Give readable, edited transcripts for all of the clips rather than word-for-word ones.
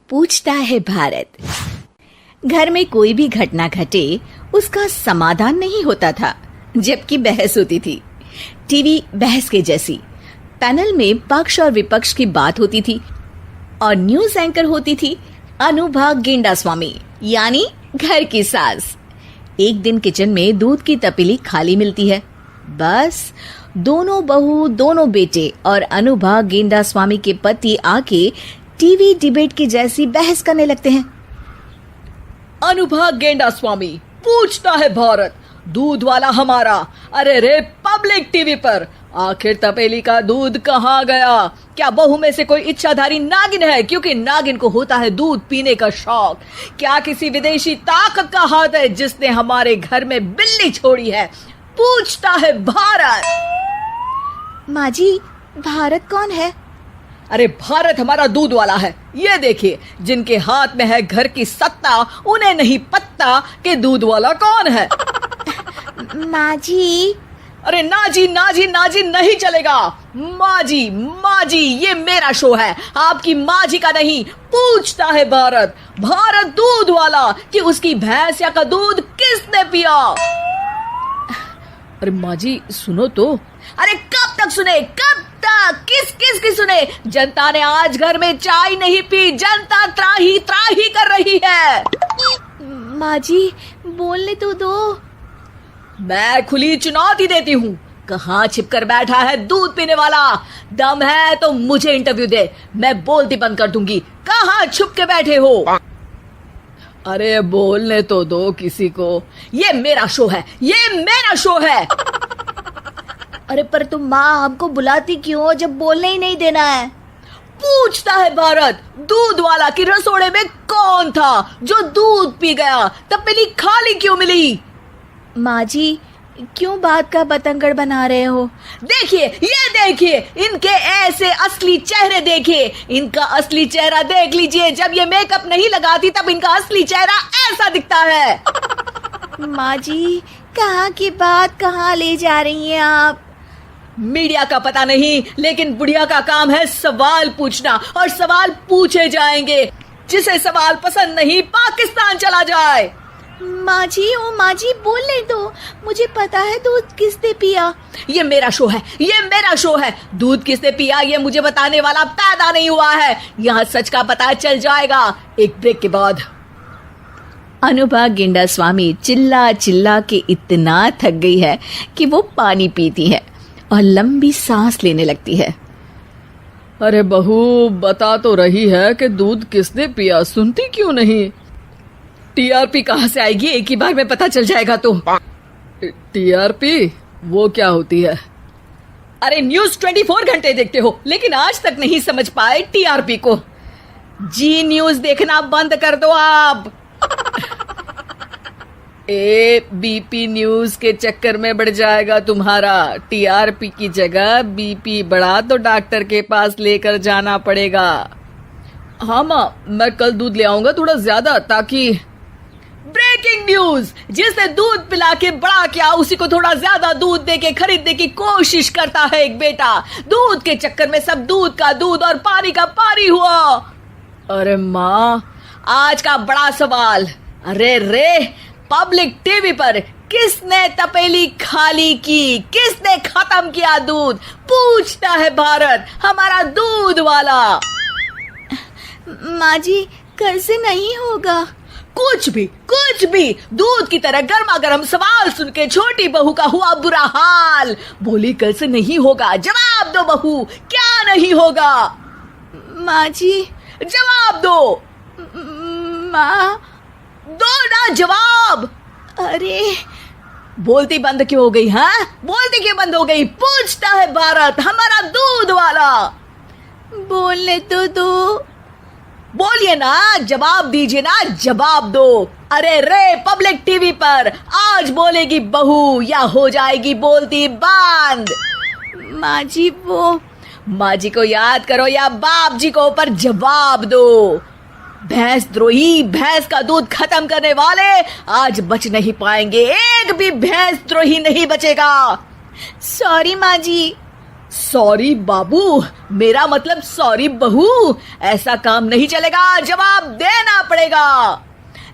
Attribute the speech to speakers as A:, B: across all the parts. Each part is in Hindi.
A: पूछता है भारत। घर में कोई भी घटना घटे उसका समाधान नहीं होता था, जबकि बहस होती थी। टीवी बहस के जैसी, पैनल में पक्ष और विपक्ष की बात होती थी और न्यूज एंकर होती थी अनुभा गेंडास्वामी, यानी घर की सास। एक दिन किचन में दूध की तपेली खाली मिलती है। बस दोनों बहू, दोनों बेटे और अनुभा गेंडास्वामी के पति आके टीवी डिबेट की जैसी बहस करने लगते हैं।
B: अनुभा गेंडास्वामी, पूछता है भारत, दूध वाला हमारा। अरे रे, पब्लिक टीवी पर आखिर तपेली का दूध कहाँ गया? क्या बहू में से कोई इच्छाधारी नागिन है, क्योंकि नागिन को होता है दूध पीने का शौक? क्या किसी विदेशी ताकत का हाथ है जिसने हमारे घर में बिल्ली छोड़ी है? पूछता है भारत।
A: माँ जी, भारत कौन है?
B: अरे भारत हमारा दूध वाला है। ये देखिए, जिनके हाथ में है घर की सत्ता, उन्हें नहीं पता कि दूध वाला कौन है।
A: माँ जी।
B: अरे ना जी, ना जी, ना जी, नहीं चलेगा। माँ जी, माँ जी, ये मेरा शो है, आपकी माँ जी का नहीं। पूछता है भारत। भारत दूध वाला कि उसकी भैंस या का दूध किसने पिया? अरे माँ जी, सुनो तो। अरे कब तक सुने, कब तक? किस किस की सुने? जनता ने आज घर में चाय नहीं पी, जनता त्राही त्राही कर रही है।
A: माँ जी, बोलने तो दो।
B: मैं खुली चुनौती देती हूँ। कहाँ छिपकर बैठा है दूध पीने वाला? दम है तो मुझे इंटरव्यू दे, मैं बोलती बंद कर दूंगी। कहाँ छुप के बैठे हो? अरे बोलने तो दो किसी को। ये मेरा शो है, ये मेरा शो है।
A: अरे पर तुम माँ हमको बुलाती क्यों जब बोलने ही नहीं देना है?
B: पूछता है भारत। दूध वाला की रसोड़े में कौन था जो दूध पी गया? तपेली खाली क्यों मिली?
A: माँ जी, क्यों बात का बतंगड़ बना रहे हो?
B: देखिए, ये देखिए, इनके ऐसे असली चेहरे देखिए। इनका असली चेहरा देख लीजिए। जब ये मेकअप नहीं लगाती तब इनका असली चेहरा ऐसा दिखता है।
A: माँ जी, कहाँ की बात कहाँ ले जा रही हैं आप?
B: मीडिया का पता नहीं, लेकिन बुढ़िया का काम है सवाल पूछना, और सवाल पूछे जाएंगे। जिसे सवाल पसंद नहीं, पाकिस्तान चला जाए।
A: माँ जी, ओ माँ जी, बोलने दो। मुझे पता है दूध किसने पिया।
B: ये मेरा शो है, ये मेरा शो है। दूध किसने पिया ये मुझे बताने वाला पैदा नहीं हुआ है। यहाँ सच का पता चल जाएगा एक ब्रेक के बाद।
A: अनुभा गेंडास्वामी चिल्ला चिल्ला के इतना थक गई है कि वो पानी पीती है और लंबी सांस लेने लगती है।
B: अरे बहू, बता तो रही है कि दूध किसने पिया, सुनती क्यों नहीं? टीआरपी कहाँ से आएगी? एक ही बार में पता चल जाएगा तो। टीआरपी वो क्या होती है? अरे न्यूज 24 घंटे देखते हो, लेकिन आज तक नहीं समझ पाए टीआरपी को। जी न्यूज देखना बंद कर दो आप। एबीपी न्यूज के चक्कर में बढ़ जाएगा तुम्हारा। टीआरपी की जगह बीपी बढ़ा तो डॉक्टर के पास लेकर जाना पड़ेगा। हाँ माँ, मैं कल दूध ले आऊंगा थोड़ा ज्यादा, ताकि। ब्रेकिंग न्यूज, जिसने दूध पिला के बड़ा किया उसी को थोड़ा ज्यादा दूध दे के खरीदने की कोशिश करता है एक बेटा। दूध के चक्कर में सब दूध का दूध और पानी का पानी हुआ। अरे माँ, आज का बड़ा सवाल। अरे रे, पब्लिक टीवी पर किसने तपेली खाली की? किसने खत्म किया दूध? पूछता है भारत, हमारा दूध वाला।
A: माँ जी, कल से नहीं होगा।
B: कुछ भी दूध की तरह गर्मा गर्म सवाल सुन के छोटी बहू का हुआ बुरा हाल। बोली कल से नहीं होगा। जवाब दो बहू, क्या नहीं होगा?
A: माँ जी,
B: जवाब दो।
A: माँ,
B: दो ना जवाब।
A: अरे
B: बोलती बंद क्यों हो गई? हाँ, बोलती क्यों बंद हो गई? पूछता है भारत, हमारा दूध वाला।
A: बोलने तो दो।
B: बोलिए ना, जवाब दीजिए ना, जवाब दो। अरे रे, पब्लिक टीवी पर आज बोलेगी बहू या हो जाएगी बोलती बंद?
A: माँ जी, वो
B: माँ जी को याद करो या बाप जी को, पर जवाब दो। भैंस द्रोही, भैंस का दूध खत्म करने वाले आज बच नहीं पाएंगे। एक भी भैंस द्रोही नहीं बचेगा।
A: सॉरी माँ जी।
B: सॉरी बाबू, मेरा मतलब सॉरी बहू, ऐसा काम नहीं चलेगा, जवाब देना पड़ेगा।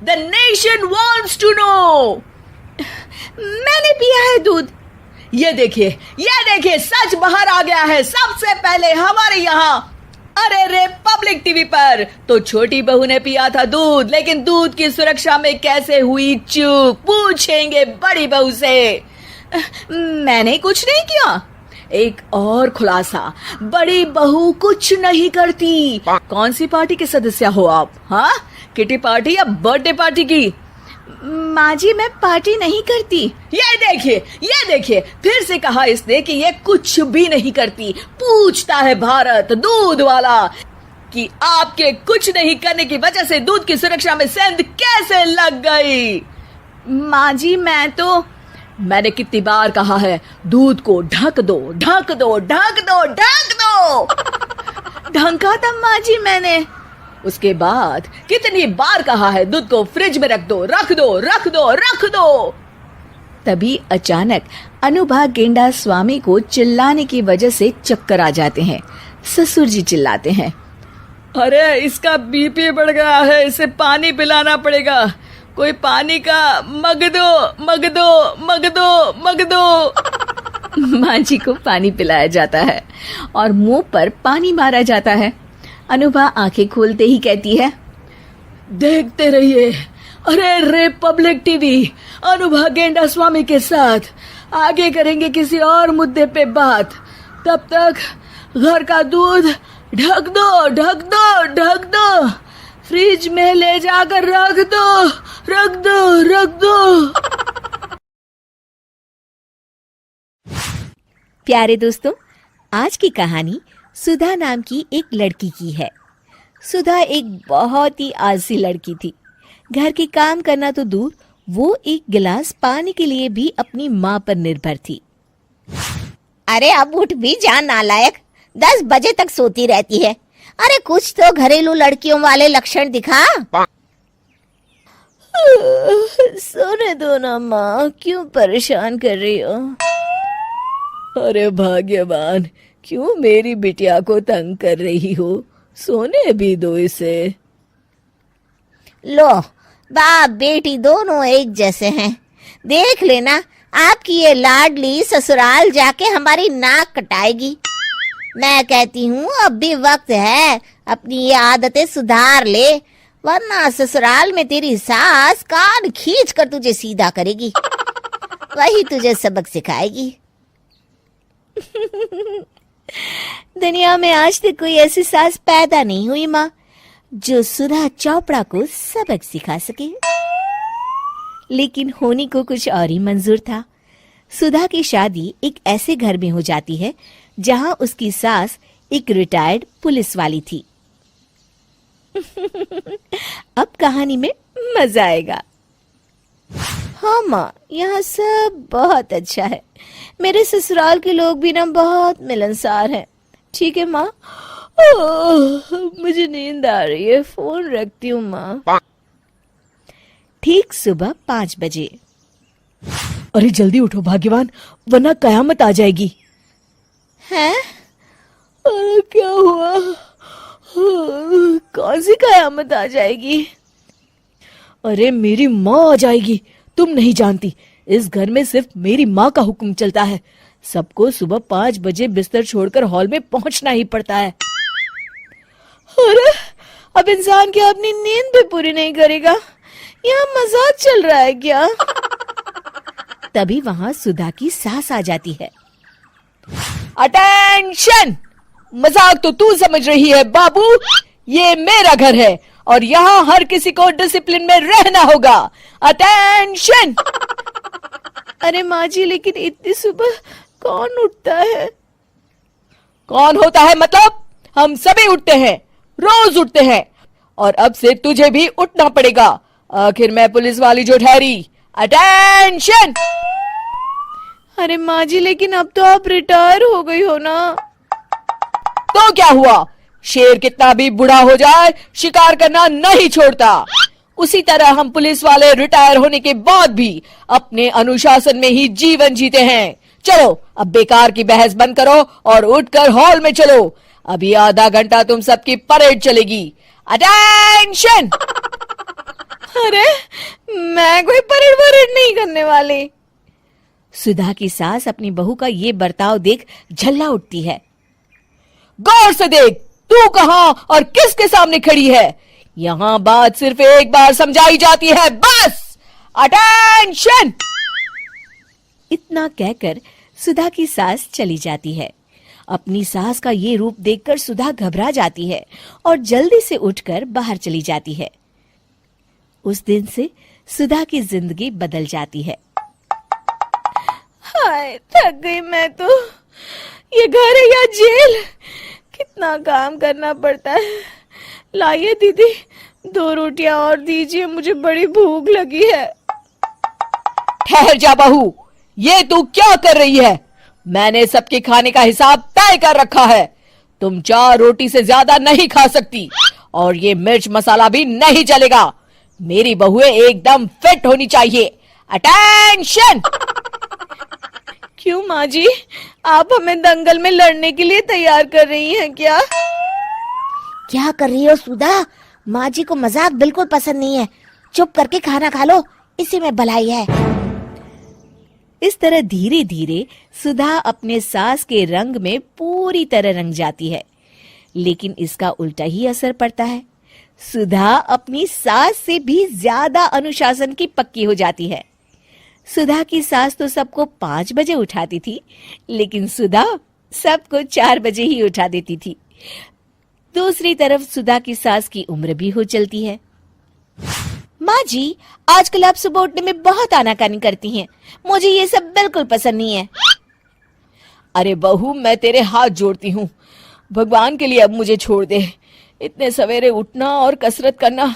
B: The nation wants to know.
A: मैंने पिया है दूध।
B: ये देखिए सच बाहर आ गया है सबसे पहले हमारे यहाँ। अरे रे, पब्लिक टीवी पर तो छोटी बहू ने पिया था दूध, लेकिन दूध की सुरक्षा में कैसे हुई चूक, पूछेंगे बड़ी बहू से।
A: मैंने कुछ नहीं किया।
B: एक और खुलासा, बड़ी बहू कुछ नहीं करती। कौन सी पार्टी के सदस्य हो आप? हाँ, किटी पार्टी या बर्थडे पार्टी की?
A: माँ जी, मैं पार्टी नहीं करती।
B: ये देखिए फिर से कहा इसने कि ये कुछ भी नहीं करती। पूछता है भारत दूध वाला कि आपके कुछ नहीं करने की वजह से दूध की सुरक्षा में सेंध कैसे लग गई।
A: माँ जी,
B: मैंने कितनी बार कहा है, दूध को ढक दो।
A: ढंका था माँ जी मैंने।
B: उसके बाद कितनी बार कहा है, दूध को फ्रिज में रख दो।
A: तभी अचानक अनुभा गेंडा स्वामी को चिल्लाने की वजह से चक्कर आ जाते हैं। ससुर जी चिल्लाते हैं,
B: अरे इसका बीपी बढ़ गया है, इसे पानी पिलाना पड़ेगा। कोई पानी का मग दो।
A: माँ जी को पानी पिलाया जाता है और मुंह पर पानी मारा जाता है। अनुभा आंखें खोलते ही कहती है,
B: देखते रहिए। अरे रे, पब्लिक टीवी अनुभा गेंडा स्वामी के साथ आगे करेंगे किसी और मुद्दे पे बात। तब तक घर का दूध ढक दो, फ्रिज में ले जाकर रख दो।
A: प्यारे दोस्तों, आज की कहानी सुधा नाम की एक लड़की की है। सुधा एक बहुत ही आलसी लड़की थी। घर के काम करना तो दूर, वो एक गिलास पानी के लिए भी अपनी माँ पर निर्भर थी।
C: अरे अब उठ भी जा नालायक, 10 बजे तक सोती रहती है। अरे कुछ तो घरेलू लड़कियों वाले लक्षण दिखा।
A: सोने दो ना माँ, क्यों परेशान कर रही हो?
B: अरे भाग्यवान, क्यों मेरी बिटिया को तंग कर रही हो? सोने भी दो इसे।
C: लो, बाप बेटी दोनों एक जैसे हैं। देख लेना, आपकी ये लाडली ससुराल जाके हमारी नाक कटाएगी। मैं कहती हूँ अब भी वक्त है, अपनी ये आदतें सुधार ले, वरना ससुराल में तेरी सास कान खींच कर तुझे सीधा करेगी। वही तुझे सबक सिखाएगी।
A: दुनिया में आज तक कोई ऐसी सास पैदा नहीं हुई माँ, जो सुधा चोपड़ा को सबक सिखा सके। लेकिन होनी को कुछ और ही मंजूर था। सुधा की शादी एक ऐसे घर में हो जाती है जहां उसकी सास एक रिटायर्ड पुलिस वाली थी। अब कहानी में मजा आएगा। हाँ माँ, यहाँ सब बहुत अच्छा है। मेरे ससुराल के लोग भी ना बहुत मिलनसार हैं। ठीक है माँ, मुझे नींद आ रही है, फोन रखती हूँ माँ। ठीक सुबह 5 बजे।
B: अरे जल्दी उठो भाग्यवान, वरना कयामत आ जाएगी।
A: हैं?
B: अरे क्या हुआ?
A: कौन सी कयामत आ जाएगी?
B: अरे मेरी माँ आ जाएगी। तुम नहीं जानती, इस घर में सिर्फ मेरी माँ का हुक्म चलता है। सबको सुबह 5 बजे बिस्तर छोड़कर हॉल में पहुंचना ही पड़ता है।
A: अरे अब इंसान क्या अपनी नींद भी पूरी नहीं करेगा? यहाँ मजाक चल रहा है क्या? तभी वहां सुधा की सास आ जाती है।
B: अटेंशन! मजाक तो तू समझ रही है बाबू, ये मेरा घर है और यहाँ हर किसी को डिसिप्लिन में रहना होगा। अटेंशन!
A: अरे माँ जी, लेकिन इतनी सुबह कौन उठता है?
B: कौन होता है मतलब? हम सभी उठते हैं, रोज उठते हैं, और अब से तुझे भी उठना पड़ेगा। आखिर मैं पुलिस वाली जो ठहरी। अटेंशन!
A: अरे माँ जी, लेकिन अब तो आप रिटायर हो गई हो ना।
B: तो क्या हुआ? शेर कितना भी बूढ़ा हो जाए, शिकार करना नहीं छोड़ता। उसी तरह हम पुलिस वाले रिटायर होने के बाद भी अपने अनुशासन में ही जीवन जीते हैं। चलो अब बेकार की बहस बंद करो और उठकर हॉल में चलो। अभी आधा घंटा तुम सबकी परेड चलेगी। अटेंशन।
A: अरे मैं कोई परेड नहीं करने वाली। सुधा की सास अपनी बहू का ये बर्ताव देख झल्ला उठती है।
B: गौर से देख, तू कहां और किसके सामने खड़ी है? यहां बात सिर्फ एक बार समझाई जाती है, बस। अटेंशन।
A: इतना कहकर सुधा की सास चली जाती है। अपनी सास का ये रूप देखकर सुधा घबरा जाती है और जल्दी से उठकर बाहर चली जाती है। उस दिन से सुधा की जिंदगी बदल जाती है। हाय, थक गई मैं तो। ये घर है या जेल? कितना काम करना पड़ता है। लाइए दीदी, 2 रोटियां और दीजिए, मुझे बड़ी भूख लगी है।
B: ठहर जा बहू, ये तू क्या कर रही है? मैंने सबके खाने का हिसाब तय कर रखा है। तुम 4 रोटी से ज्यादा नहीं खा सकती और ये मिर्च मसाला भी नहीं चलेगा। मेरी बहुएं एकदम फिट होनी चाहिए। अटेंशन।
A: क्यों माँ जी, आप हमें दंगल में लड़ने के लिए तैयार कर रही हैं क्या?
C: क्या कर रही हो सुधा? माँ जी को मजाक बिल्कुल पसंद नहीं है। चुप करके खाना खा लो, इसी में भलाई है। इस तरह धीरे धीरे सुधा अपने सास के रंग में पूरी तरह रंग जाती है, लेकिन इसका उल्टा ही असर पड़ता है। सुधा अपनी सास से भी ज्यादा अनुशासन की पक्की हो जाती है। सुधा की सास तो सबको 5 बजे उठाती थी, लेकिन सुधा सबको 4 बजे ही उठा देती थी। दूसरी तरफ सुधा की सास की उम्र भी हो चलती है। माँ जी, आजकल आप सुबह उठने में बहुत आनाकानी करती हैं। मुझे ये सब बिल्कुल पसंद नहीं है।
B: अरे बहू, मैं तेरे हाथ जोड़ती हूँ, भगवान के लिए अब मुझे छोड़ दे। इतने सवेरे उठना और कसरत करना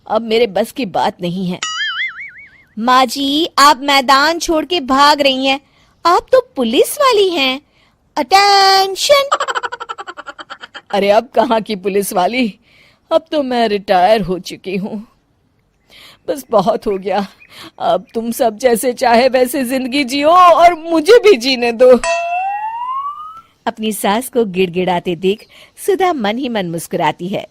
B: अब मेरे बस की बात नहीं है।
C: माँ जी, आप मैदान छोड़ के भाग रही हैं। आप तो पुलिस वाली हैं। अटेंशन।
B: अरे अब कहाँ की पुलिस वाली, अब तो मैं रिटायर हो चुकी हूँ। बस बहुत हो गया। अब तुम सब जैसे चाहे वैसे जिंदगी जियो और मुझे भी जीने दो।
A: अपनी सास को गिड़गिड़ाते देख सुधा मन ही मन मुस्कुराती है।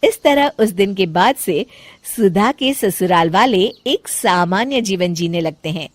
A: इस तरह उस दिन के बाद से सुधा के ससुराल वाले एक सामान्य जीवन जीने लगते हैं।